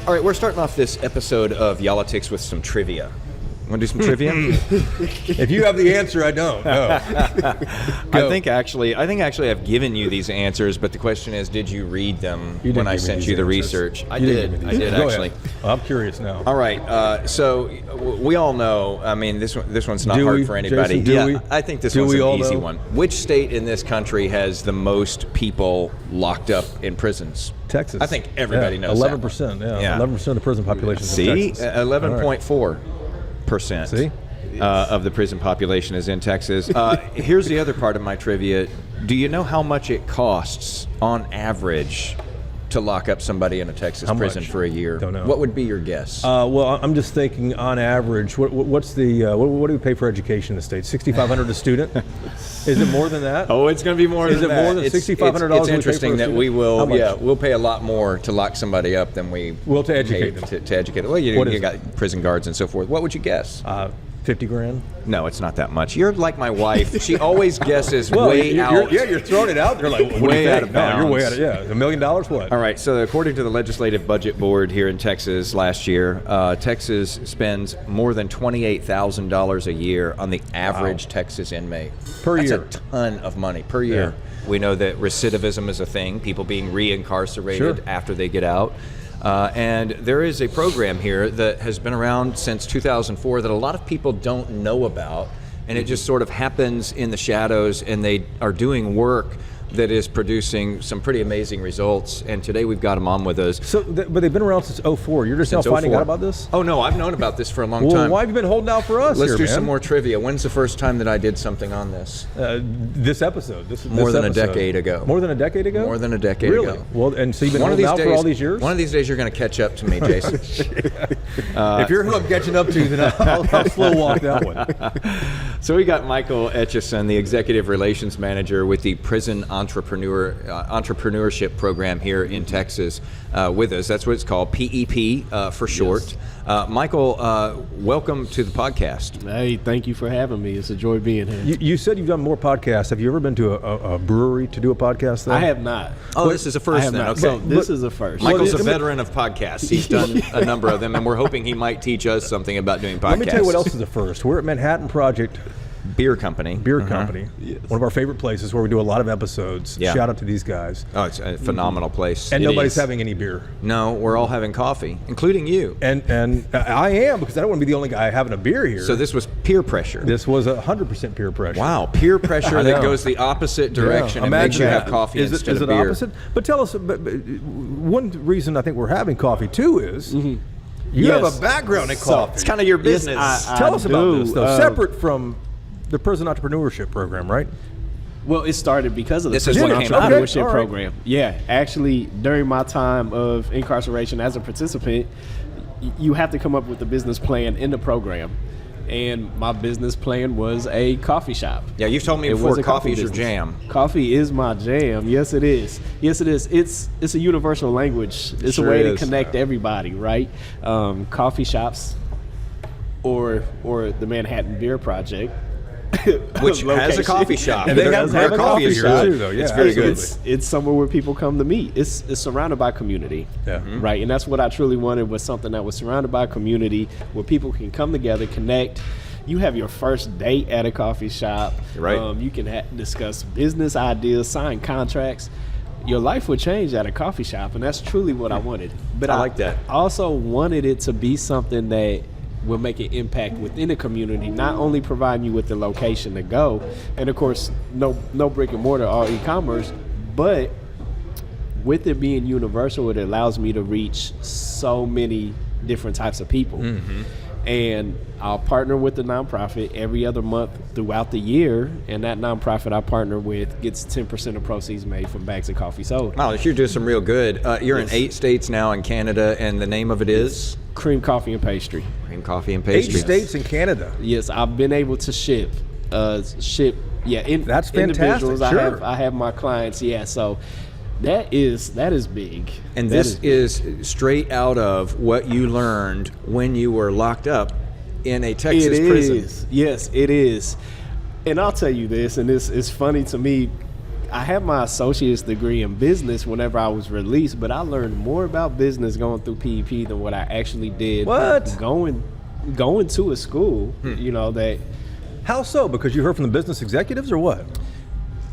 All right, we're starting off this episode of Yall-itics with some trivia. Want to do some trivia? If you have the answer, I don't. No. I think actually I've given you these answers, but the question is, did you read them when I sent you the research? I did actually. Well, I'm curious now. All right, so we all know. I mean, this one's not hard for anybody. Jason, I think this one's an easy one. Which state in this country has the most people locked up in prisons? Texas. I think everybody knows 11%. that. Yeah, 11% of the prison population is in Texas. 11.4%. See? Of the prison population is in Texas. Here's the other part of my trivia. Do you know how much it costs on average to lock up somebody in a Texas prison for a year? Don't know. What would be your guess? Well, I'm just thinking on average, what's the what do we pay for education in the state? $6,500 a student? Is it more than that? Oh, it's going to be more than that. Is it more than $6,500? It's interesting that we will. We'll pay a lot more to lock somebody up than we will to educate them. To educate them. Well, you got prison guards and so forth. What would you guess? 50 grand? No, it's not that much. You're like my wife. She always guesses way out. You're throwing it out there like way out of bounds. You're way out of, $1 million, what? All right, so according to the Legislative Budget Board here in Texas last year, Texas spends more than $28,000 a year on the average Texas inmate. Per year. That's a ton of money per year. Yeah. We know that recidivism is a thing, people being reincarcerated after they get out. And there is a program here that has been around since 2004 that a lot of people don't know about, and it just sort of happens in the shadows, and they are doing work that is producing some pretty amazing results, and today we've got them on with us. So, but they've been around since 2004. You're just now finding out about this? Oh, no, I've known about this for a long time. Why have you been holding out for us? Let's do some more trivia. When's the first time that I did something on this? This episode. More than a decade ago. More than a decade ago? More than a decade ago. Really? Well, and so you've been holding out for all these years? One of these days you're going to catch up to me, Jason. If you're who I'm catching up to, then I'll slow walk that one. So we got Michael Etcheson, the Executive Relations Manager with the Prison Entrepreneurship Program here in Texas with us. That's what it's called, PEP for short. Yes. Michael, welcome to the podcast. Hey, thank you for having me. It's a joy being here. You said you've done more podcasts. Have you ever been to a brewery to do a podcast there? I have not. Oh, this is a first then. Okay. So this is a first. Michael's a veteran of podcasts. He's done a number of them, and we're hoping he might teach us something about doing podcasts. Let me tell you what else is a first. We're at Manhattan Project Beer Company. Yes. One of our favorite places where we do a lot of episodes. Yeah. Shout out to these guys. Oh, it's a phenomenal place. And nobody's having any beer. No, we're all having coffee, including you. And I am, because I don't want to be the only guy having a beer here. So this was peer pressure. This was 100% peer pressure. Wow, peer pressure that goes the opposite direction and makes you have coffee instead of beer. Is it opposite? But tell us, one reason I think we're having coffee too is you have a background in coffee. It's kind of your business. Yes, tell us about this, though. Separate from the Prison Entrepreneurship Program, right? Well, it started because of the Prison Entrepreneurship Program. Yeah, actually, during my time of incarceration as a participant, you have to come up with a business plan in the program. And my business plan was a coffee shop. Yeah, you've told me before coffee is your jam. Coffee is my jam. Yes, it is. Yes, it is. It's a universal language. It's a way to connect everybody, right? Coffee shops or the Manhattan Beer Project. Which has a coffee shop. And they have a coffee shop too, though. Yeah, it's very good. It's somewhere where people come to meet. It's surrounded by community, right? And that's what I truly wanted, was something that was surrounded by community, where people can come together, connect. You have your first date at a coffee shop. Right. You can discuss business ideas, sign contracts. Your life would change at a coffee shop, and that's truly what I wanted. But I like that. I also wanted it to be something that will make an impact within the community, not only providing you with the location to go, and of course no brick and mortar, all e-commerce, but with it being universal, it allows me to reach so many different types of people. And I'll partner with the nonprofit every other month throughout the year, and that nonprofit I partner with gets 10% of proceeds made from bags of coffee sold. Wow, you're doing some real good. You're in 8 states now in Canada, and the name of it is? Cream Coffee and Pastry. Cream Coffee and Pastry. 8 states in Canada. Yes, I've been able to ship. That's fantastic. Individuals. Sure. I have my clients. Yeah, so that is big. And this is straight out of what you learned when you were locked up in a Texas prison. Yes, it is. And I'll tell you this, and it's funny to me. I had my associate's degree in business whenever I was released, but I learned more about business going through PEP than what I actually did going to a school. You know that. How so? Because you heard from the business executives, or what?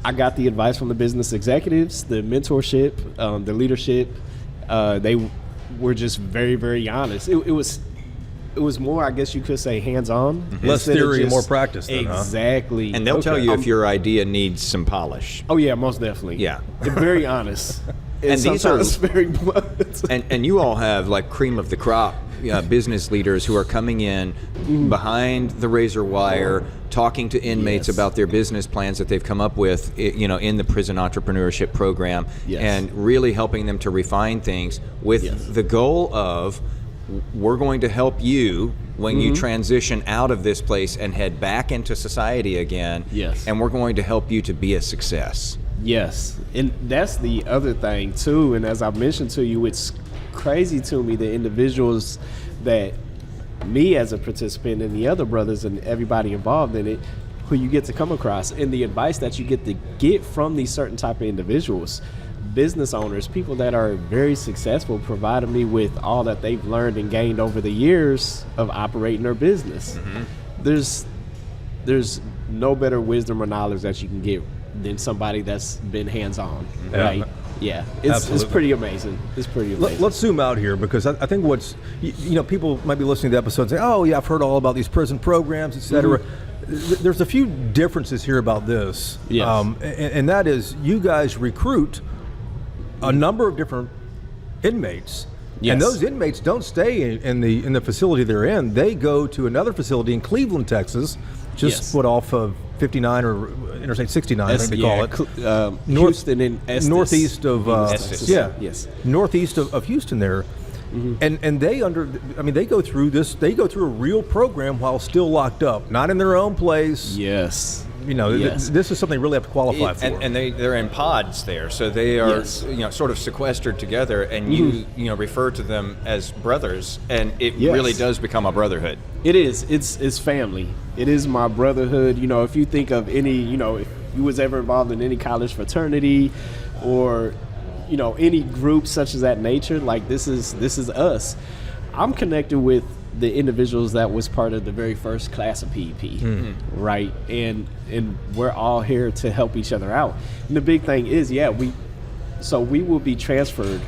I got the advice from the business executives, the mentorship, the leadership. They were just very, very honest. It was more, I guess you could say, hands-on. Less theory and more practice. Then, exactly. And they'll tell you if your idea needs some polish. Oh yeah, most definitely. Yeah. They're very honest. And these are very blunt. and you all have like cream of the crop business leaders who are coming in behind the razor wire, talking to inmates about their business plans that they've come up with, in the Prison Entrepreneurship Program, and really helping them to refine things with the goal of, we're going to help you when you transition out of this place and head back into society again. Yes. And we're going to help you to be a success. Yes. And that's the other thing too. And as I mentioned to you, it's crazy to me the individuals that me as a participant and the other brothers and everybody involved in it who you get to come across, and the advice that you get from these certain type of individuals. Business owners, people that are very successful, provided me with all that they've learned and gained over the years of operating their business. There's no better wisdom or knowledge that you can get than somebody that's been hands-on, right? Yeah, it's pretty amazing. It's pretty amazing. Let's zoom out here, because I think what's, people might be listening to the episode and say, oh yeah, I've heard all about these prison programs, etc. There's a few differences here about this, and that is, you guys recruit a number of different inmates, and those inmates don't stay in the facility they're in. They go to another facility in Cleveland, Texas, just off of 59 or Interstate 69, I think they call it. Houston and Estes. Northeast of Estes. northeast of Houston there. And they go through this. They go through a real program while still locked up, not in their own place. Yes. This is something they really have to qualify for. And they're in pods there, so they are sort of sequestered together, and you refer to them as brothers, and it really does become a brotherhood. It is. It's family. It is my brotherhood. If you think of any, if you was ever involved in any college fraternity, or any group such as that nature, like this is us. I'm connected with the individuals that was part of the very first class of PEP, right? And we're all here to help each other out. And the big thing is, we will be transferred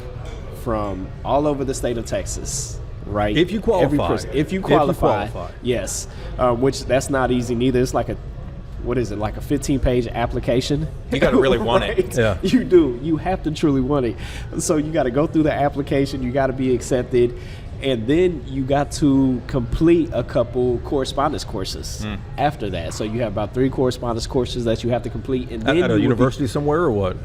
from all over the state of Texas, right? If you qualify. If you qualify. Yes. Which that's not easy neither. It's like a 15-page application. You got to really want it. Yeah. You do. You have to truly want it. So you got to go through the application. You got to be accepted. And then you got to complete a couple correspondence courses after that. So you have about 3 correspondence courses that you have to complete. And then at a university somewhere, or what?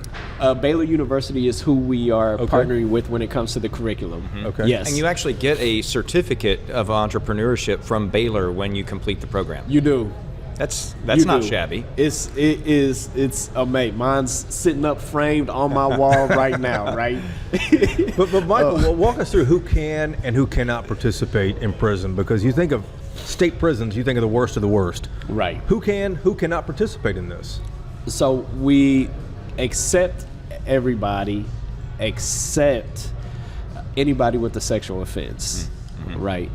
Baylor University is who we are partnering with when it comes to the curriculum. Okay. Yes. And you actually get a certificate of entrepreneurship from Baylor when you complete the program. You do. That's not shabby. It's amazing. Mine's sitting up framed on my wall right now, right? But Michael, walk us through who can and who cannot participate in prison, because you think of state prisons, you think of the worst of the worst. Right. Who cannot participate in this? So we accept everybody except anybody with a sexual offense, right?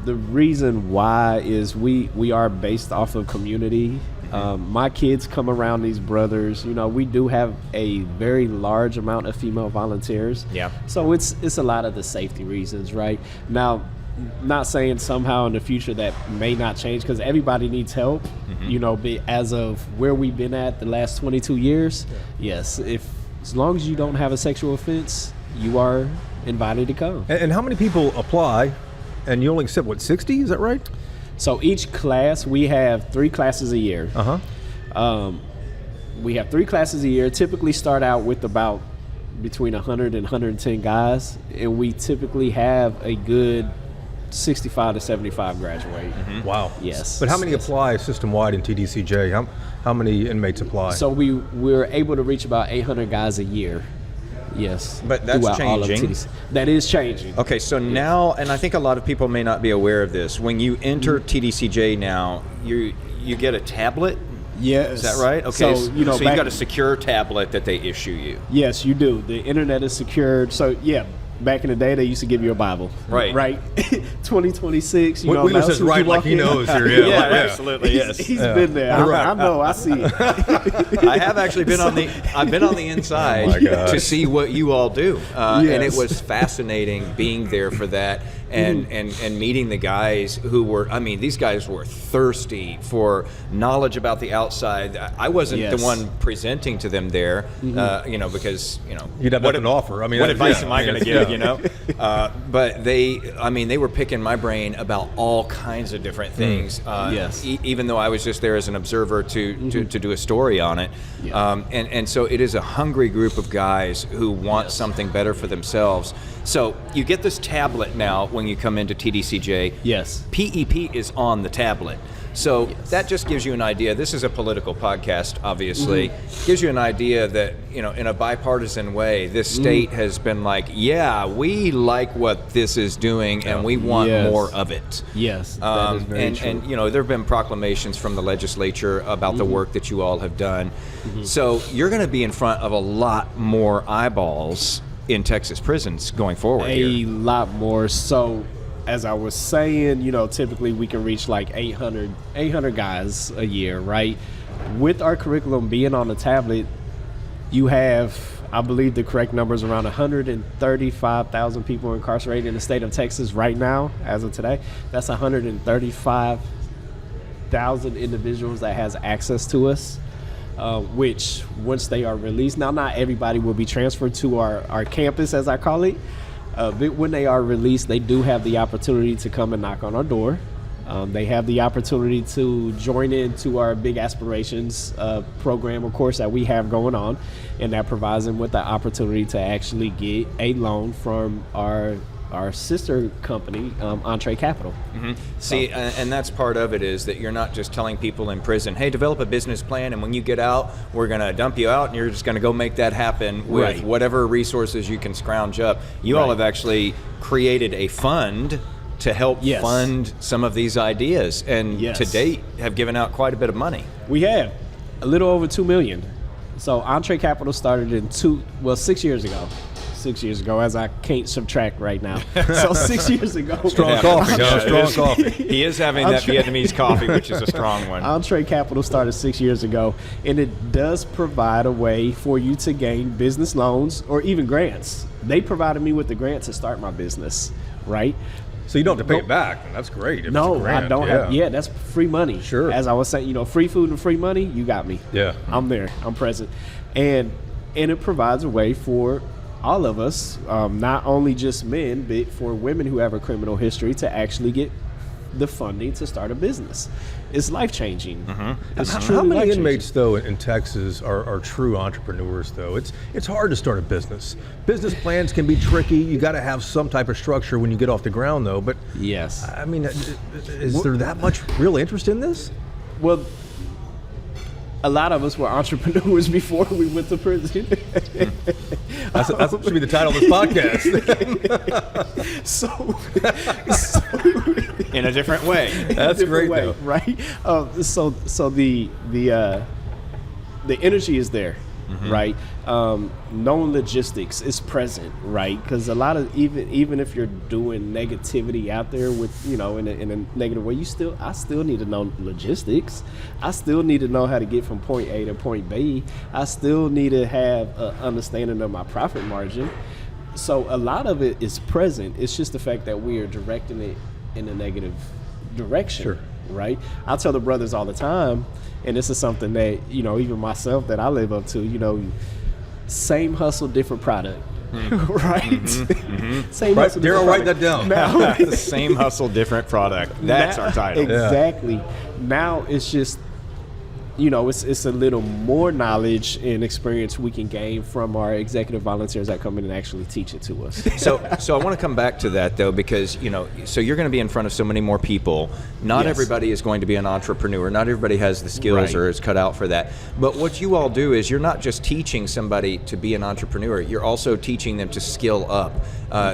The reason why is we are based off of community. My kids come around these brothers. We do have a very large amount of female volunteers. Yeah. So it's a lot of the safety reasons, right? Now, not saying somehow in the future that may not change, because everybody needs help. But as of where we've been at the last 22 years, yes, as long as you don't have a sexual offense, you are invited to come. And how many people apply? And you only accept, 60? Is that right? So each class, we have 3 classes a year. We have 3 classes a year. Typically start out with about between 100 and 110 guys. And we typically have a good 65 to 75 graduate. Wow. Yes. But how many apply system-wide in TDCJ? How many inmates apply? So we're able to reach about 800 guys a year. Yes. But that's changing. That is changing. Okay, so now, and I think a lot of people may not be aware of this, when you enter TDCJ now, you get a tablet Yes. Is that right? Okay. So, you've got a secure tablet that they issue you. Yes, you do. The internet is secured. So, yeah. Back in the day, they used to give you a Bible. Right. 2026, you know. Wheeler says right like he knows here. Yeah, absolutely, yes. He's been there. I know. I see it. I have actually been on the inside to see what you all do, and it was fascinating being there for that. And meeting the guys who were, these guys were thirsty for knowledge about the outside. I wasn't the one presenting to them there, because, you'd have nothing to offer. What advice am I going to give, But they were picking my brain about all kinds of different things. Even though I was just there as an observer to do a story on it. And so it is a hungry group of guys who want something better for themselves. So you get this tablet now when you come into TDCJ. Yes. PEP is on the tablet. So that just gives you an idea. This is a political podcast, obviously. Gives you an idea that, in a bipartisan way, this state has been like, we like what this is doing and we want more of it. Yes, that is very true. And, there have been proclamations from the legislature about the work that you all have done. So you're going to be in front of a lot more eyeballs in Texas prisons going forward. A lot more. So, as I was saying, typically we can reach like 800 guys a year, right? With our curriculum being on the tablet, you have, I believe the correct number is around 135,000 people incarcerated in the state of Texas right now, as of today. That's 135,000 individuals that has access to us. Which once they are released, now not everybody will be transferred to our campus, as I call it, but when they are released, they do have the opportunity to come and knock on our door. They have the opportunity to join into our Big Aspirations program, of course, that we have going on, and that provides them with the opportunity to actually get a loan from our sister company, Entree Capital. See, and that's part of it, is that you're not just telling people in prison, hey, develop a business plan, and when you get out, we're going to dump you out, and you're just going to go make that happen with whatever resources you can scrounge up. You all have actually created a fund to help fund some of these ideas, and to date have given out quite a bit of money. We have a little over $2 million. So Entree Capital started in 6 years ago. 6 years ago, as I can't subtract right now. So 6 years ago. Strong coffee, strong coffee. He is having that Vietnamese coffee, which is a strong one. Entree Capital started 6 years ago, and it does provide a way for you to gain business loans or even grants. They provided me with the grant to start my business, right? So you don't have to pay it back. That's great. No, I don't have. Yeah, that's free money. Sure. As I was saying, free food and free money, you got me. Yeah. I'm there. I'm present. And it provides a way for all of us, not only just men, but for women who have a criminal history to actually get the funding to start a business. It's life-changing. How many inmates, though, in Texas are true entrepreneurs, though? It's hard to start a business. Business plans can be tricky. You got to have some type of structure when you get off the ground, though. But yes, is there that much real interest in this? Well, a lot of us were entrepreneurs before we went to prison. That should be the title of this podcast. so in a different way. That's great, though. Right? So the energy is there, right? Known logistics is present, right? Because a lot of even if you're doing negativity out there with in a negative way, I still need to know logistics. I still need to know how to get from point A to point B. I still need to have an understanding of my profit margin. So a lot of it is present. It's just the fact that we are directing it in a negative direction. Sure. Right? I tell the brothers all the time, and this is something that even myself that I live up to. Same hustle, different product. Right? Same hustle, Daryl, write that down. Now, the same hustle, different product. That's our title. Exactly. Now it's just, it's a little more knowledge and experience we can gain from our executive volunteers that come in and actually teach it to us. So I want to come back to that, though, because, so you're going to be in front of so many more people. Not everybody is going to be an entrepreneur. Not everybody has the skills or is cut out for that. But what you all do is you're not just teaching somebody to be an entrepreneur. You're also teaching them to skill up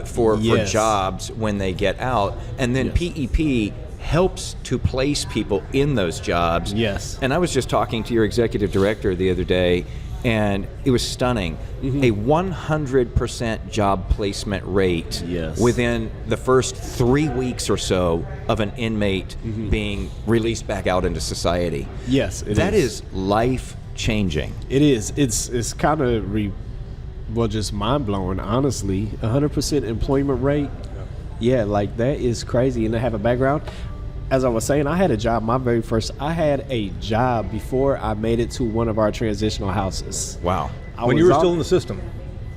for jobs when they get out. And then PEP helps to place people in those jobs. Yes. And I was just talking to your executive director the other day, and it was stunning. A 100% job placement rate within the first 3 weeks or so of an inmate being released back out into society. Yes, that is life changing. It is. It's kind of just mind blowing, honestly. 100% employment rate. Yeah, like that is crazy. And to have a background, as I was saying, I had a job. I had a job before I made it to one of our transitional houses. Wow. When you were still in the system?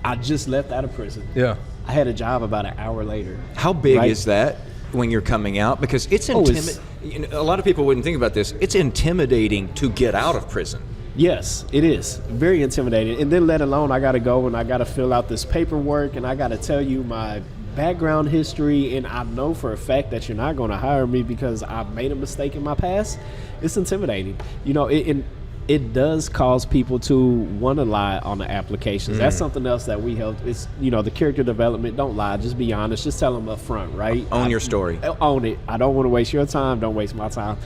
I just left out of prison. Yeah. I had a job about an hour later. How big is that when you're coming out? Because it's intimidating. A lot of people wouldn't think about this. It's intimidating to get out of prison. Yes, it is. Very intimidating. And then let alone I got to go and I got to fill out this paperwork and I got to tell you my background history, and I know for a fact that you're not going to hire me because I've made a mistake in my past. It's intimidating. You know, it does cause people to want to lie on the applications. That's something else that we help. It's, you know, the character development. Don't lie. Just be honest. Just tell them up front, right? Own your story. Own it. I don't want to waste your time. Don't waste my time.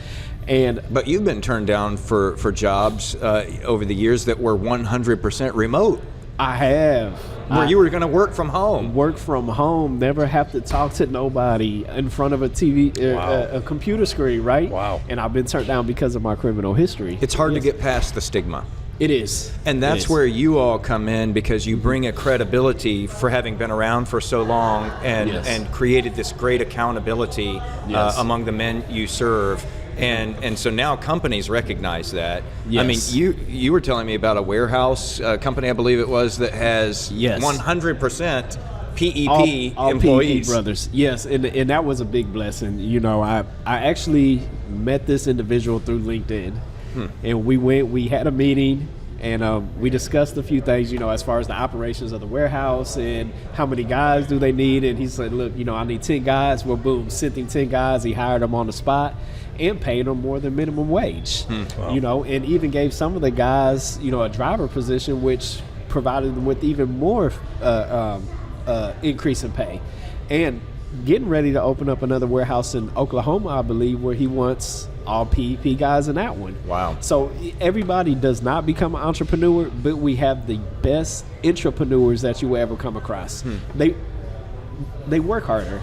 But you've been turned down for jobs over the years that were 100% remote. I have. Where you were going to work from home. Work from home, never have to talk to nobody in front of a TV, a computer screen, right? Wow. And I've been turned down because of my criminal history. It's hard to get past the stigma. It is. And that's where you all come in, because you bring a credibility for having been around for so long and created this great accountability among the men you serve. And so now companies recognize that. Yes. I mean, you were telling me about a warehouse company, I believe it was, that has 100% PEP all employees. PEP brothers. Yes, and that was a big blessing. You know, I actually met this individual through LinkedIn, and we had a meeting. And we discussed a few things, you know, as far as the operations of the warehouse and how many guys do they need. And he said, look, you know, I need 10 guys. Well, boom, sent him 10 guys. He hired them on the spot and paid them more than minimum wage, you know, and even gave some of the guys, you know, a driver position, which provided them with even more increase in pay. And getting ready to open up another warehouse in Oklahoma, I believe, where he wants all PEP guys in that one. Wow. So everybody does not become an entrepreneur, but we have the best intrapreneurs that you will ever come across. They work harder.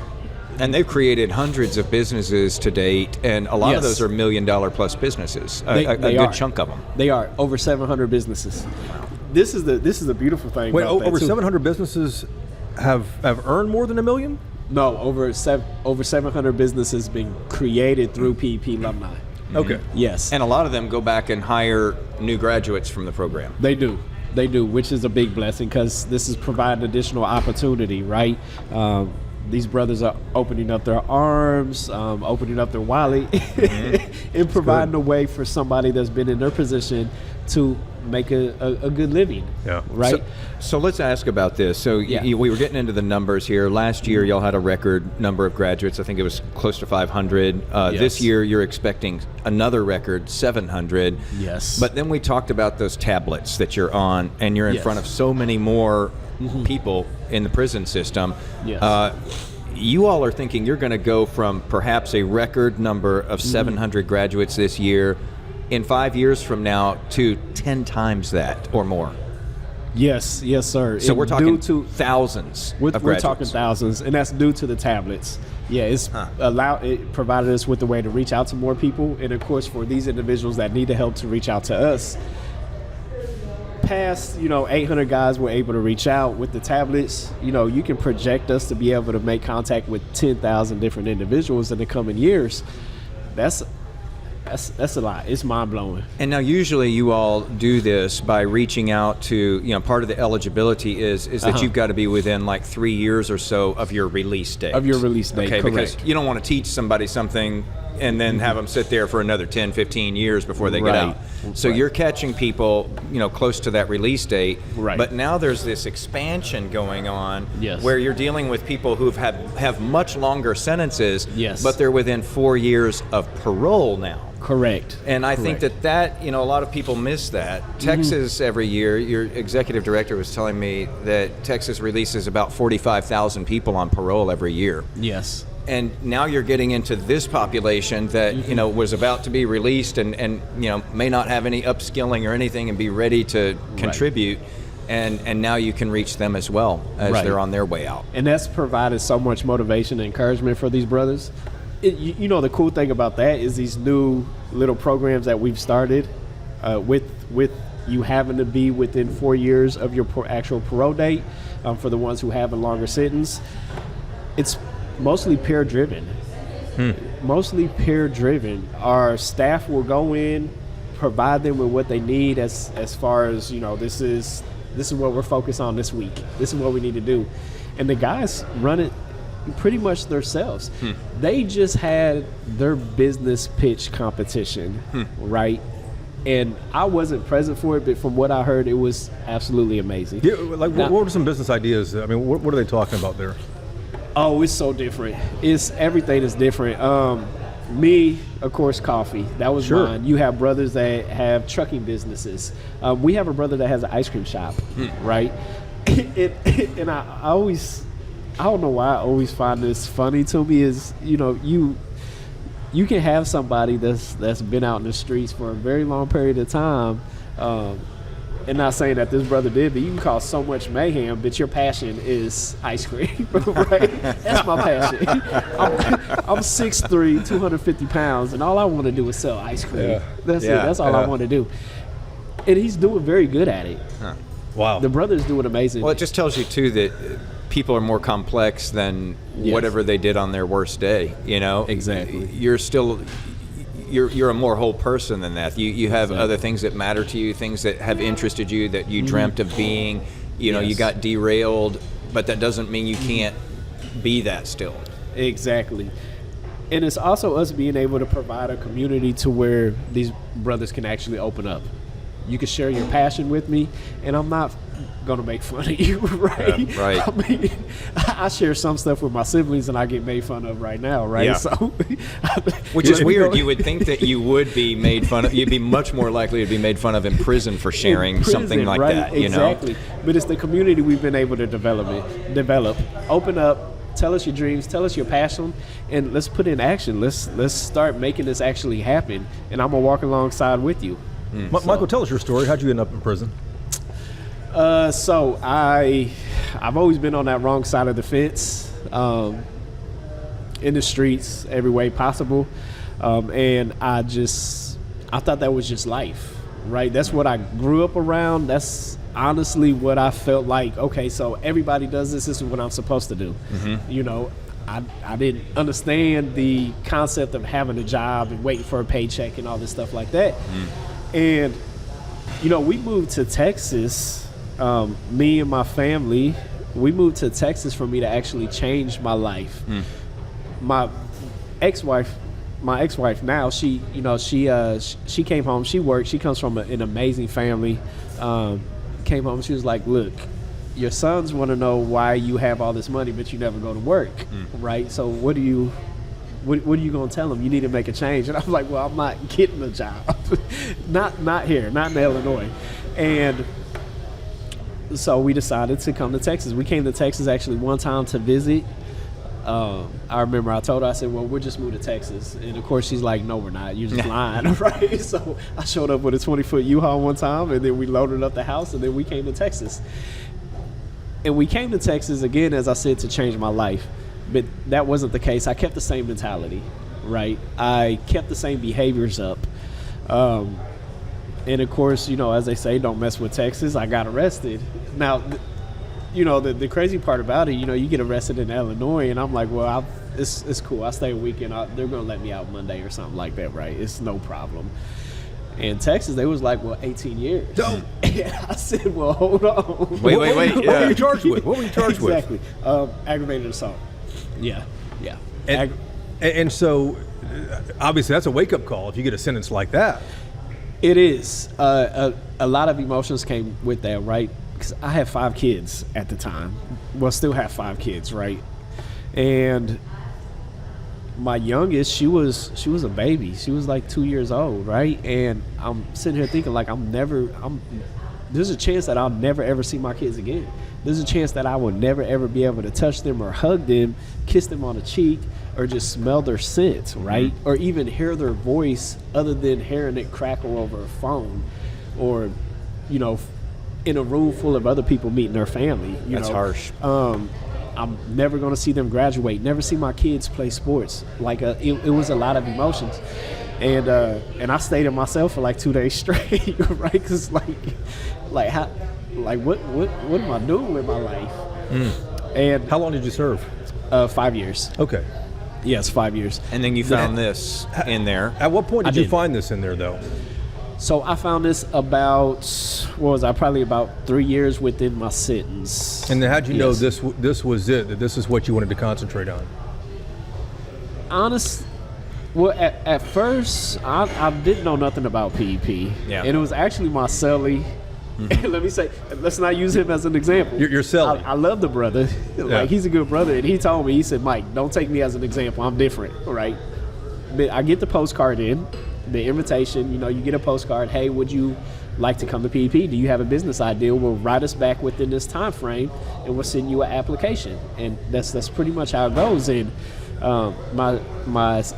And they've created hundreds of businesses to date, and a lot of those are $1 million plus businesces. A good chunk of them. They are over 700 businesses. Wow. This is the beautiful thing. Wait, about over that 700 businesses have earned more than $1 million? No, over 700 businesses being created through PEP alumni. Okay. Yes. And a lot of them go back and hire new graduates from the program. They do, which is a big blessing because this is providing additional opportunity, right? These brothers are opening up their arms, opening up their wallet, and providing a way for somebody that's been in their position to make a good living. Yeah. Right? So let's ask about this. So we were getting into the numbers here. Last year, y'all had a record number of graduates. I think it was close to 500. This year, you're expecting another record, 700. Yes. But then we talked about those tablets that you're on, and you're in front of so many more people in the prison system. Yes. You all are thinking you're going to go from perhaps a record number of 700 graduates this year in 5 years from now to 10 times that or more. Yes, sir. So we're talking thousands of graduates. We're talking thousands, and that's due to the tablets. Yeah, it provided us with a way to reach out to more people, and of course for these individuals that need the help to reach out to us. Past 800 guys were able to reach out with the tablets. You can project us to be able to make contact with 10,000 different individuals in the coming years. That's a lot. It's mind-blowing. And now usually you all do this by reaching out to, part of the eligibility is that you've got to be within like 3 years or so of your release date. Okay, correct. Because you don't want to teach somebody something and then have them sit there for another 10, 15 years before they get out. So you're catching people, close to that release date. Right. But now there's this expansion going on Yes. where you're dealing with people who have much longer sentences, Yes. but they're within 4 years of parole now. Correct. And I think that a lot of people miss that. Texas every year, your executive director was telling me that Texas releases about 45,000 people on parole every year. Yes. And now you're getting into this population that was about to be released and may not have any upskilling or anything and be ready to contribute. And now you can reach them as well as they're on their way out. And that's provided so much motivation and encouragement for these brothers. The cool thing about that is these new little programs that we've started with you having to be within 4 years of your actual parole date for the ones who have a longer sentence. It's mostly peer driven. Mostly peer driven. Our staff will go in, provide them with what they need as far as, this is what we're focused on this week. This is what we need to do. And the guys run it pretty much themselves. They just had their business pitch competition, right? And I wasn't present for it, but from what I heard, it was absolutely amazing. Yeah, what were some business ideas? I mean, what are they talking about there? Oh, it's so different. Everything is different. Me, of course, coffee. That was mine. You have brothers that have trucking businesses. We have a brother that has an ice cream shop, right? And I don't know why I always find this funny to me is, you can have somebody that's been out in the streets for a very long period of time, and not saying that this brother did, but you can cause so much mayhem, but your passion is ice cream, right? That's my passion. I'm 6'3", 250 pounds, and all I want to do is sell ice cream. Yeah. That's it. That's all I want to do. And he's doing very good at it. Huh. Wow. The brother's doing amazing. Well, it just tells you, too, that people are more complex than whatever they did on their worst day, Exactly. You're a more whole person than that. You have other things that matter to you, things that have interested you, that you dreamt of being. You got derailed, but that doesn't mean you can't be that still. Exactly. And it's also us being able to provide a community to where these brothers can actually open up. You can share your passion with me, and I'm not going to make fun of you, right? Yeah, right. I mean, I share some stuff with my siblings, and I get made fun of right now, right? Yeah. So, which is weird. You would think that you would be made fun of. You'd be much more likely to be made fun of in prison for sharing something like that. Exactly. But it's the community we've been able to develop. Open up. Tell us your dreams. Tell us your passion, and let's put it in action. Let's start making this actually happen. And I'm gonna walk alongside with you. Michael, tell us your story. How'd you end up in prison? So I've always been on that wrong side of the fence, in the streets every way possible, and I thought that was just life, right? That's what I grew up around. That's honestly what I felt like. Okay, so everybody does this. This is what I'm supposed to do. I didn't understand the concept of having a job and waiting for a paycheck and all this stuff like that. And we moved to Texas. Me and my family, we moved to Texas for me to actually change my life. My ex-wife now, she came home. She worked. She comes from an amazing family. Came home. She was like, "Look, your sons want to know why you have all this money, but you never go to work, right? So what are you going to tell them? You need to make a change." And I'm like, "Well, I'm not getting a job, not here, not in Illinois." And so we decided to come to Texas. We came to Texas actually one time to visit. I remember I told her, I said, "Well, we'll just move to Texas." And of course she's like, "No, we're not. You're just lying," right? So I showed up with a 20-foot U-Haul one time, and then we loaded up the house, and then we came to Texas. And we came to Texas, again, as I said, to change my life. But that wasn't the case. I kept the same mentality, right? I kept the same behaviors up. And of course, as they say, don't mess with Texas. I got arrested. Now, the crazy part about it, you get arrested in Illinois, and I'm like, well, it's cool. I stay a weekend. They're going to let me out Monday or something like that, right? It's no problem. In Texas, they was like, well, 18 years. And I said, well, hold on. Wait. What were you charged with? Exactly. Aggravated assault. Yeah. And so, obviously, that's a wake-up call if you get a sentence like that. It is. A lot of emotions came with that, right? Because I had 5 kids at the time. Well, still have 5 kids, right? And my youngest, she was a baby. She was like 2 years old, right? And I'm sitting here thinking, like, there's a chance that I'll never ever see my kids again. There's a chance that I will never ever be able to touch them or hug them, kiss them on the cheek, or just smell their scent, right? Or even hear their voice other than hearing it crackle over a phone, or, you know, in a room full of other people meeting their family. That's harsh. I'm never going to see them graduate, never see my kids play sports. Like, it was a lot of emotions. And I stayed in myself for like 2 days straight, right? Because what am I doing with my life? And how long did you serve? 5 years. Okay. Yes, 5 years. And then you found this in there. At what point did you find this in there, though? So I found this about, probably about 3 years within my sentence. And then how'd you know this was it, that this is what you wanted to concentrate on? Well, at first, I didn't know nothing about PEP. Yeah. And it was actually my cellie. Let me say, let's not use him as an example. Your cellie. I love the brother. Like, he's a good brother. And he told me, he said, Mike, don't take me as an example. I'm different, right? But I get the postcard in, the invitation. You know, you get a postcard. Hey, would you like to come to PEP? Do you have a business idea? We'll write us back within this time frame, and we'll send you an application. And that's pretty much how it goes. And my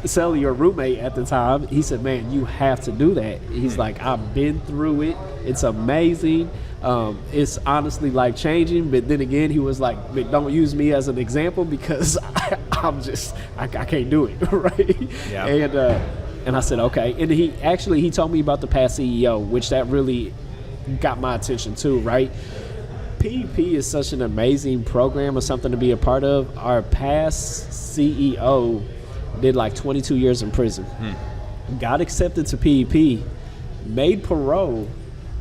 cellie or roommate at the time, he said, man, you have to do that. He's like, I've been through it. It's amazing. It's honestly life changing. But then again, he was like, don't use me as an example because I can't do it. Right. Yeah. And I said, okay. And he told me about the past CEO, which that really got my attention too. Right. PEP is such an amazing program or something to be a part of. Our past CEO did like 22 years in prison. Got accepted to PEP, made parole,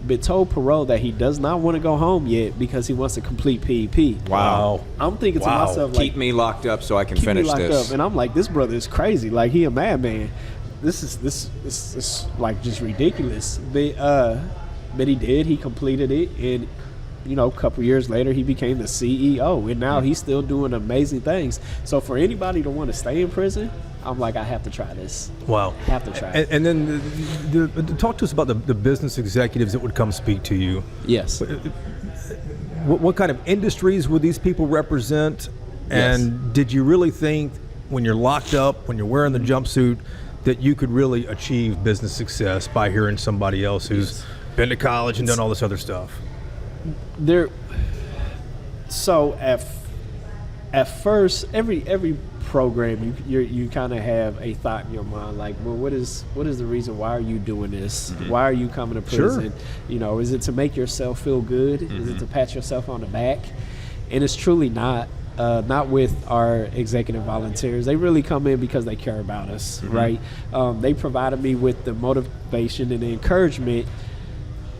but told parole that he does not want to go home yet because he wants to complete PEP. Wow. I'm thinking to myself, like, keep me locked up so I can finish this. And I'm like, this brother is crazy. Like, he a madman. This is like just ridiculous. But he did. He completed it, and you know, a couple years later, he became the CEO, and now he's still doing amazing things. So for anybody to want to stay in prison, I'm like, I have to try this. Wow. Have to try it. And then talk to us about the business executives that would come speak to you. Yes. What kind of industries would these people represent? And did you really think when you're locked up, when you're wearing the jumpsuit, that you could really achieve business success by hearing somebody else who's been to college and done all this other stuff? So at first, every program you kind of have a thought in your mind, like, well, what is the reason? Why are you doing this? Why are you coming to prison? Sure. You know, is it to make yourself feel good? Is it to pat yourself on the back? And it's truly not. Not with our executive volunteers. They really come in because they care about us, right? They provided me with the motivation and the encouragement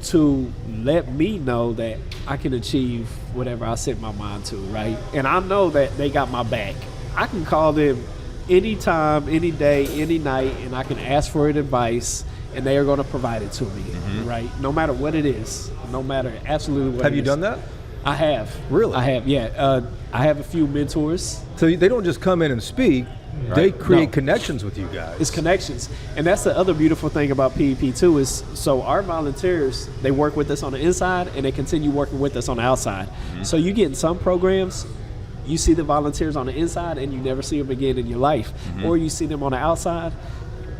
to let me know that I can achieve whatever I set my mind to, right? And I know that they got my back. I can call them anytime, any day, any night, and I can ask for advice, and they are going to provide it to me, right? No matter what it is, no matter absolutely what it is. Have you done that? I have. Really? I have, yeah. I have a few mentors. So they don't just come in and speak. Right. They create connections with you guys. It's connections. And that's the other beautiful thing about PEP too, is so our volunteers, they work with us on the inside and they continue working with us on the outside. So you get in some programs, you see the volunteers on the inside and you never see them again in your life. Or you see them on the outside,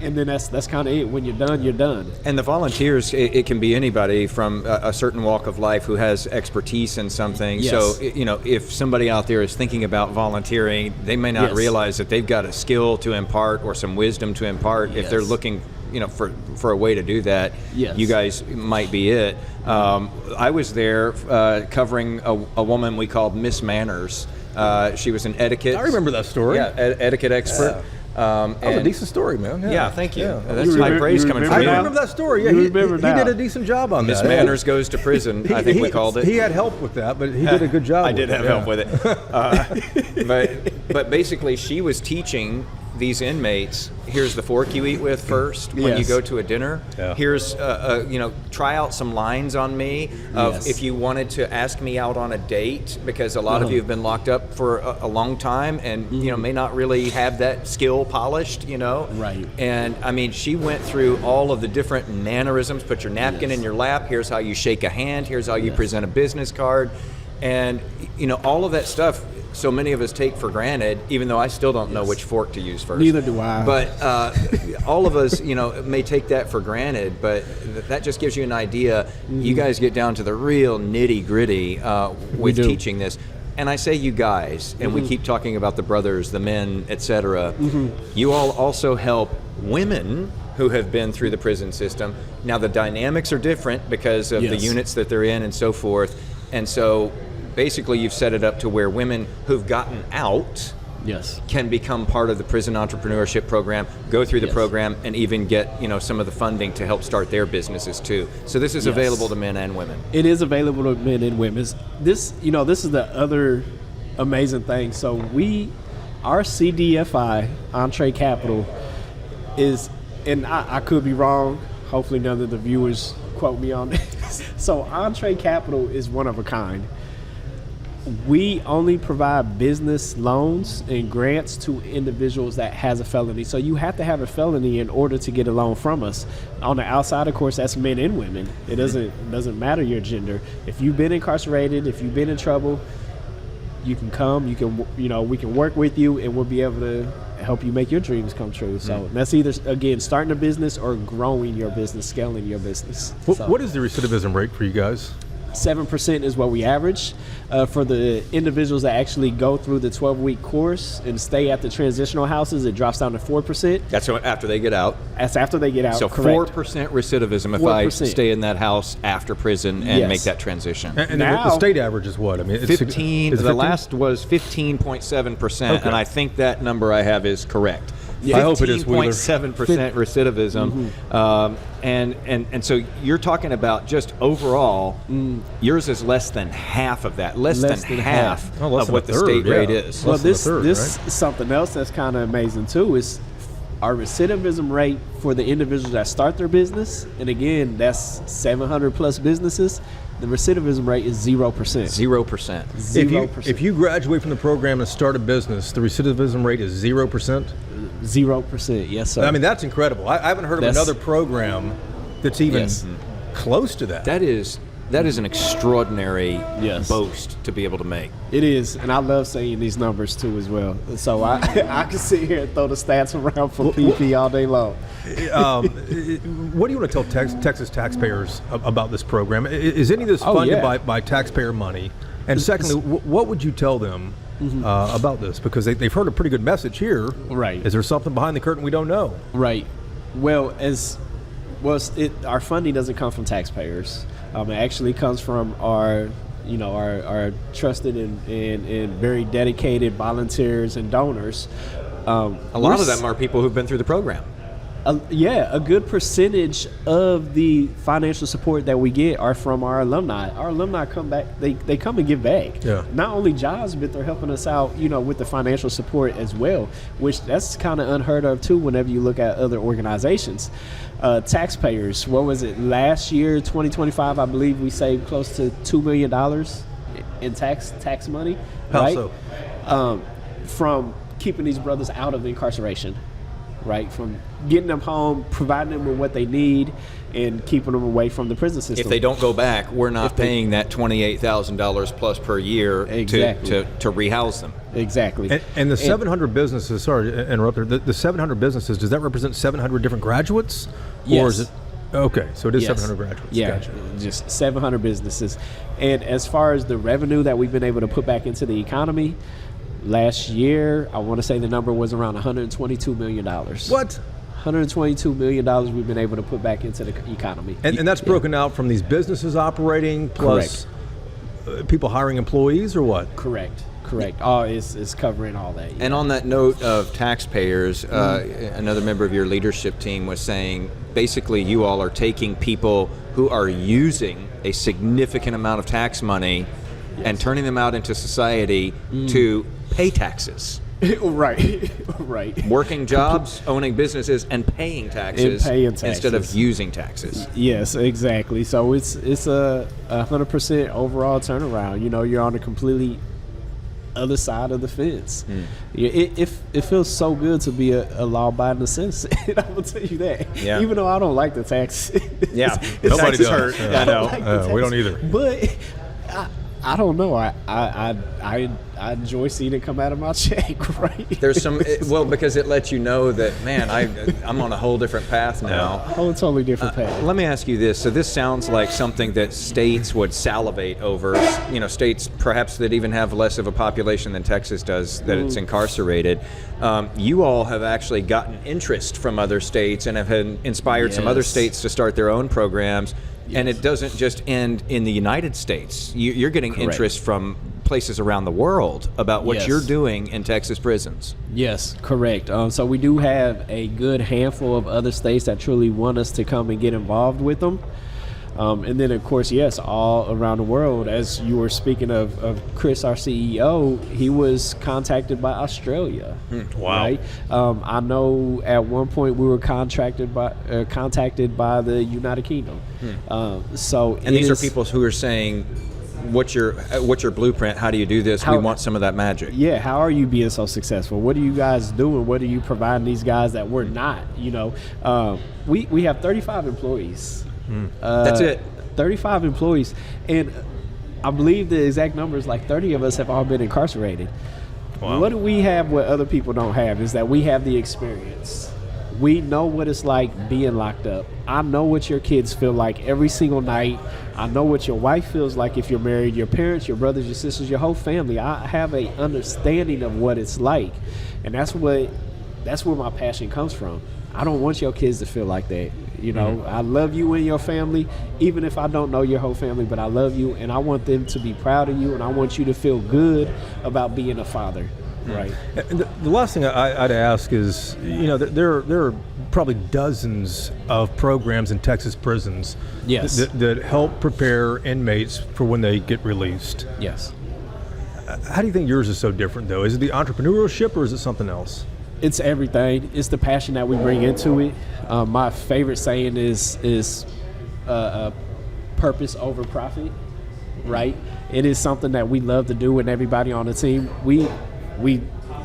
and then that's kind of it. When you're done, you're done. And the volunteers, it can be anybody from a certain walk of life who has expertise in something. Yes. So, you know, if somebody out there is thinking about volunteering, they may not realize that they've got a skill to impart or some wisdom to impart. If they're looking, you know, for a way to do that, you guys might be it. I was there covering a woman we called Miss Manners. She was an etiquette. I remember that story. Yeah, etiquette expert. That was a decent story, man. Yeah, thank you. That's high praise coming from you. I remember that story. Yeah, he did a decent job on that. Miss Manners goes to prison, I think we called it. He had help with that, but he did a good job. I did have help with it. But basically, she was teaching these inmates, here's the fork you eat with first when you go to a dinner. Here's, try out some lines on me of if you wanted to ask me out on a date, because a lot of you have been locked up for a long time and, you know, may not really have that skill polished, you know. Right. And, I mean, she went through all of the different mannerisms, put your napkin in your lap, here's how you shake a hand, here's how you present a business card. And, you know, all of that stuff, so many of us take for granted, even though I still don't know which fork to use first. Neither do I. But all of us, may take that for granted, but that just gives you an idea. You guys get down to the real nitty-gritty with teaching this. And I say you guys, and we keep talking about the brothers, the men, etc. You all also help women who have been through the prison system. Now the dynamics are different because of the units that they're in and so forth. And so basically you've set it up to where women who've gotten out can become part of the Prison Entrepreneurship Program, go through the program, and even get some of the funding to help start their businesses too. So this is available to men and women. It is available to men and women. This is the other amazing thing. So our CDFI, Entree Capital, is, and I could be wrong, hopefully none of the viewers quote me on this. So Entree Capital is one of a kind. We only provide business loans and grants to individuals that has a felony. So you have to have a felony in order to get a loan from us. On the outside, of course, that's men and women. It doesn't matter your gender. If you've been incarcerated, if you've been in trouble, you can come. You can, we can work with you, and we'll be able to help you make your dreams come true. So that's either, again, starting a business or growing your business, scaling your business. What is the recidivism rate for you guys? 7% is what we average. For the individuals that actually go through the 12-week course and stay at the transitional houses, it drops down to 4%. That's after they get out. That's after they get out. So correct. 4% recidivism if 4%. I stay in that house after prison and make that transition. And now, the state average is what? I mean, it's 15. The last was 15.7%, and I think that number I have is correct. I hope it is 15.7% recidivism, and so you're talking about just overall, yours is less than half of that, less than half of what the state rate is. Well, this is something else that's kind of amazing too. Is our recidivism rate for the individuals that start their business, and again, that's 700 plus businesses. The recidivism rate is 0%. 0%. If you graduate from the program and start a business, the recidivism rate is 0%? 0%, yes, sir. I mean, that's incredible. I haven't heard of another program that's even close to that. That is an extraordinary boast to be able to make. It is, and I love saying these numbers too as well. So I can sit here and throw the stats around for PP all day long. What do you want to tell Texas taxpayers about this program? Is any of this funded by taxpayer money? And secondly, what would you tell them about this? Because they've heard a pretty good message here. Right. Is there something behind the curtain we don't know? Right. Well, our funding doesn't come from taxpayers. It actually comes from our trusted and very dedicated volunteers and donors. A lot of them are people who've been through the program. A good percentage of the financial support that we get are from our alumni. Our alumni come back, they come and give back. Yeah. Not only jobs, but they're helping us out, with the financial support as well, which that's kind of unheard of too whenever you look at other organizations. Taxpayers, what was it, last year, 2025, I believe we saved close to $2 million in tax money, right? How so? From keeping these brothers out of incarceration. Right, from getting them home, providing them with what they need, and keeping them away from the prison system. If they don't go back, we're not paying that $28,000 plus per year to rehouse them. Exactly. And the 700 businesses, sorry to interrupt there, the 700 businesses, does that represent 700 different graduates? Yes. Or is it, okay, so it is 700 graduates. Yeah, gotcha. Just 700 businesses. And as far as the revenue that we've been able to put back into the economy, last year, I want to say the number was around $122 million. What? $122 million we've been able to put back into the economy. And that's broken out from these businesses operating plus people hiring employees or what? Correct. It's covering all that. And on that note of taxpayers, another member of your leadership team was saying, basically you all are taking people who are using a significant amount of tax money and turning them out into society to pay taxes. Right. Working jobs, owning businesses, and paying taxes instead of using taxes. Yes, exactly. So it's a 100% overall turnaround. You're on the completely other side of the fence. It feels so good to be a law-abiding citizen. I will tell you that. Yeah. Even though I don't like the tax. Yeah, nobody does. Hurt. I know. We don't either. But I don't know. I enjoy seeing it come out of my check, right? There's some, because it lets you know that, man, I'm on a whole different path now. A whole totally different path. Let me ask you this. So this sounds like something that states would salivate over, states perhaps that even have less of a population than Texas does, that it's incarcerated. You all have actually gotten interest from other states and have inspired some other states to start their own programs. Yes. And it doesn't just end in the United States. You're getting interest from places around the world about what you're doing in Texas prisons. Yes, correct. So we do have a good handful of other states that truly want us to come and get involved with them. And then, of course, yes, all around the world. As you were speaking of Chris, our CEO, he was contacted by Australia. Wow. Right? I know at one point we were contacted by the United Kingdom. And these are people who are saying, what's your blueprint? How do you do this? We want some of that magic. Yeah, how are you being so successful? What are you guys doing? What are you providing these guys that we're not? We have 35 employees. That's it. 35 employees, and I believe the exact number is like 30 of us have all been incarcerated. Wow. What do we have what other people don't have is that we have the experience. We know what it's like being locked up. I know what your kids feel like every single night. I know what your wife feels like if you're married, your parents, your brothers, your sisters, your whole family. I have a understanding of what it's like, and that's where my passion comes from. I don't want your kids to feel like that. I love you and your family, even if I don't know your whole family, but I love you, and I want them to be proud of you, and I want you to feel good about being a father. Right. And the last thing I'd ask is, there are probably dozens of programs in Texas prisons that help prepare inmates for when they get released. Yes. How do you think yours is so different, though? Is it the entrepreneurship or is it something else? It's everything. It's the passion that we bring into it. My favorite saying is purpose over profit, right? It is something that we love to do, and everybody on the team, we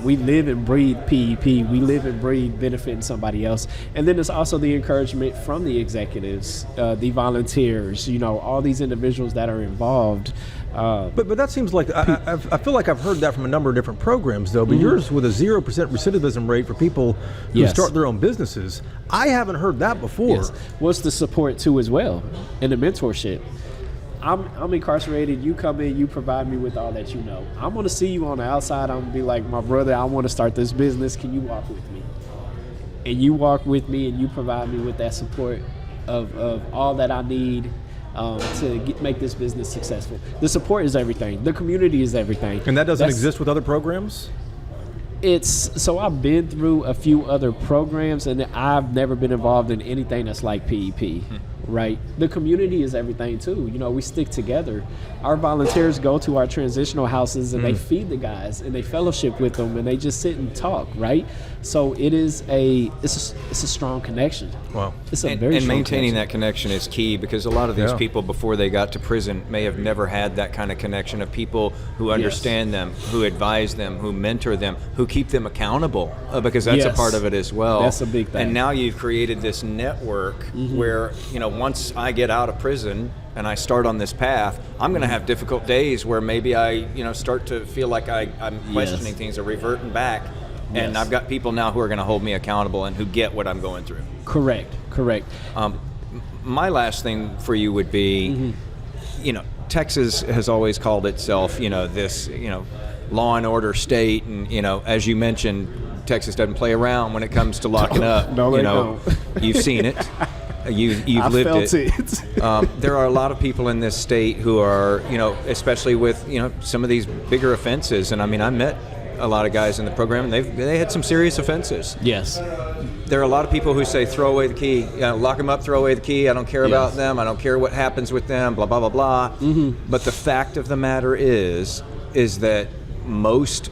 live and breathe PEP. We live and breathe benefiting somebody else. And then there's also the encouragement from the executives, the volunteers, all these individuals that are involved. But that seems like, I feel like I've heard that from a number of different programs, though, but yours with a 0% recidivism rate for people who start their own businesses. I haven't heard that before. Yes. What's the support, too, as well, and the mentorship? I'm incarcerated. You come in, you provide me with all that you know. I'm going to see you on the outside. I'm going to be like, my brother, I want to start this business. Can you walk with me? And you walk with me, and you provide me with that support of all that I need to make this business successful. The support is everything. The community is everything. And that doesn't exist with other programs? I've been through a few other programs, and I've never been involved in anything that's like PEP. Right? The community is everything too. We stick together. Our volunteers go to our transitional houses and they feed the guys and they fellowship with them and they just sit and talk, right? So it's a strong connection. Wow. It's a very strong maintaining connection. that connection is key, because a lot of these people before they got to prison may have never had that kind of connection of people who understand them, who advise them, who mentor them, who keep them accountable, because that's a part of it as well. That's a big thing. And now you've created this network where, once I get out of prison and I start on this path, I'm going to have difficult days where maybe I, start to feel like I'm questioning things or reverting back. And I've got people now who are going to hold me accountable and who get what I'm going through. Correct. My last thing for you would be, Texas has always called itself, this, law and order state. And, as you mentioned, Texas doesn't play around when it comes to locking up. No, they don't. You've seen it. You've lived it. There are a lot of people in this state who are, especially with, some of these bigger offenses. And I met a lot of guys in the program, and they had some serious offenses. Yes. There are a lot of people who say, throw away the key, lock them up, throw away the key. I don't care about them. I don't care what happens with them, blah, blah, blah, blah. But the fact of the matter is that most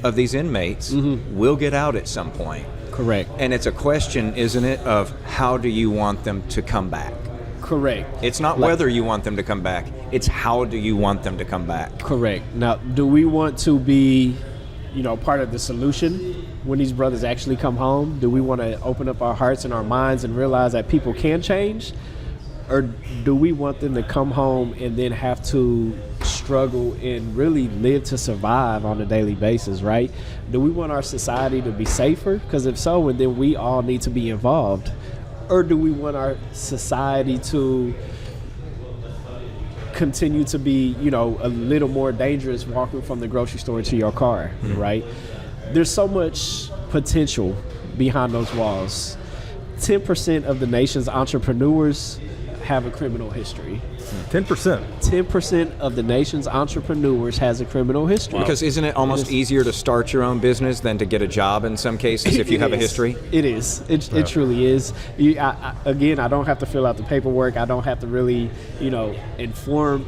of these inmates will get out at some point. Correct. And it's a question, isn't it, of how do you want them to come back? Correct. It's not whether you want them to come back, it's how do you want them to come back? Correct. Now, do we want to be, part of the solution when these brothers actually come home? Do we want to open up our hearts and our minds and realize that people can change? Or do we want them to come home and then have to struggle and really live to survive on a daily basis, right? Do we want our society to be safer? Because if so, then we all need to be involved. Or do we want our society to continue to be, a little more dangerous walking from the grocery store to your car, right? There's so much potential behind those walls. 10% of the nation's entrepreneurs have a criminal history. 10%. 10% of the nation's entrepreneurs has a criminal history. Because isn't it almost easier to start your own business than to get a job in some cases if you have a history? It is. It truly is. I don't have to fill out the paperwork. I don't have to really, inform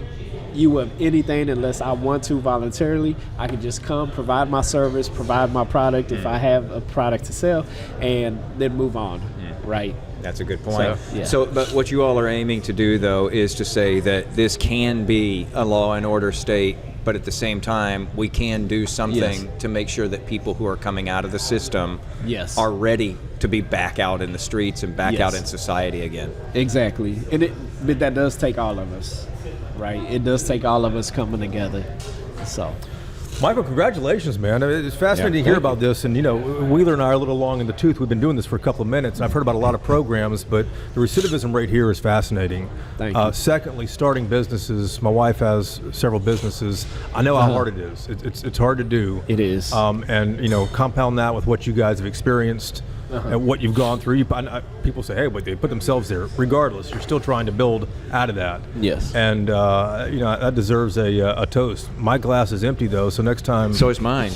you of anything unless I want to voluntarily. I can just come, provide my service, provide my product if I have a product to sell, and then move on, right? That's a good point. So, But what you all are aiming to do, though, is to say that this can be a law and order state, but at the same time, we can do something to make sure that people who are coming out of the system are ready to be back out in the streets and back out in society again. Exactly. But that does take all of us, right? It does take all of us coming together. So, Michael, congratulations, man. It's fascinating to hear about this. And, Wheeler and I are a little long in the tooth. We've been doing this for a couple of minutes. And I've heard about a lot of programs, but the recidivism rate here is fascinating. Thank you. Secondly, starting businesses. My wife has several businesses. I know how hard it is. It's hard to do. It is. And, compound that with what you guys have experienced and what you've gone through. People say, hey, but they put themselves there. Regardless, you're still trying to build out of that. Yes. And, that deserves a toast. My glass is empty, though, so next time. So is mine.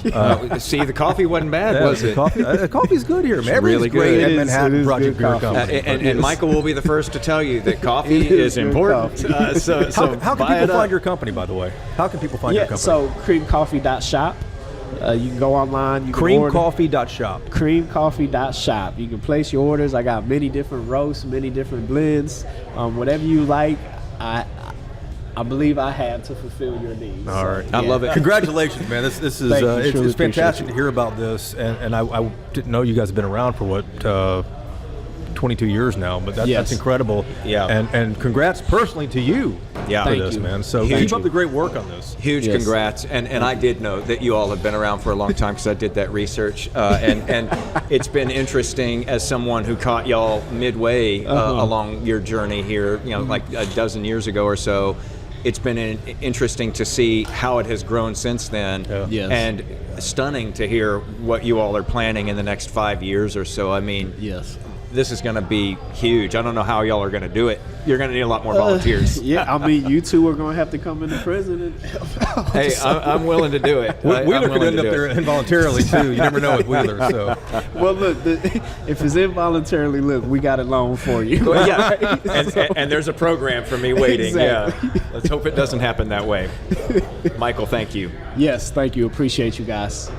See, the coffee wasn't bad, was it? The coffee's good here, man. Really great good. at Manhattan Project Beer Company. And Michael will be the first to tell you that coffee is important. How can people find your company, by the way? How can people find your company? So creamcoffee.shop. You can go online. You can Creamcoffee.shop. Creamcoffee.shop. You can place your orders. I got many different roasts, many different blends. Whatever you like, I believe I have to fulfill your needs. All right. I love it. Congratulations, man. This is it's fantastic to hear about this. And I didn't know you guys have been around for what, 22 years now, but that's incredible. Yeah. And congrats personally to you for this, man. So keep up the great work on this. Huge congrats. And I did know that you all have been around for a long time because I did that research. And it's been interesting as someone who caught y'all midway along your journey here, like a dozen years ago or so. It's been interesting to see how it has grown since then. And stunning to hear what you all are planning in the next 5 years or so. I mean, this is going to be huge. I don't know how y'all are going to do it. You're going to need a lot more volunteers. You two are going to have to come into prison and help out. Hey, I'm willing to do it. Wheeler could end up there involuntarily, too. You never know with Wheeler. So, well, look, if it's involuntarily, look, we got a loan for you. And there's a program for me waiting. Exactly. Yeah. Let's hope it doesn't happen that way. Michael, thank you. Yes, thank you. Appreciate you guys.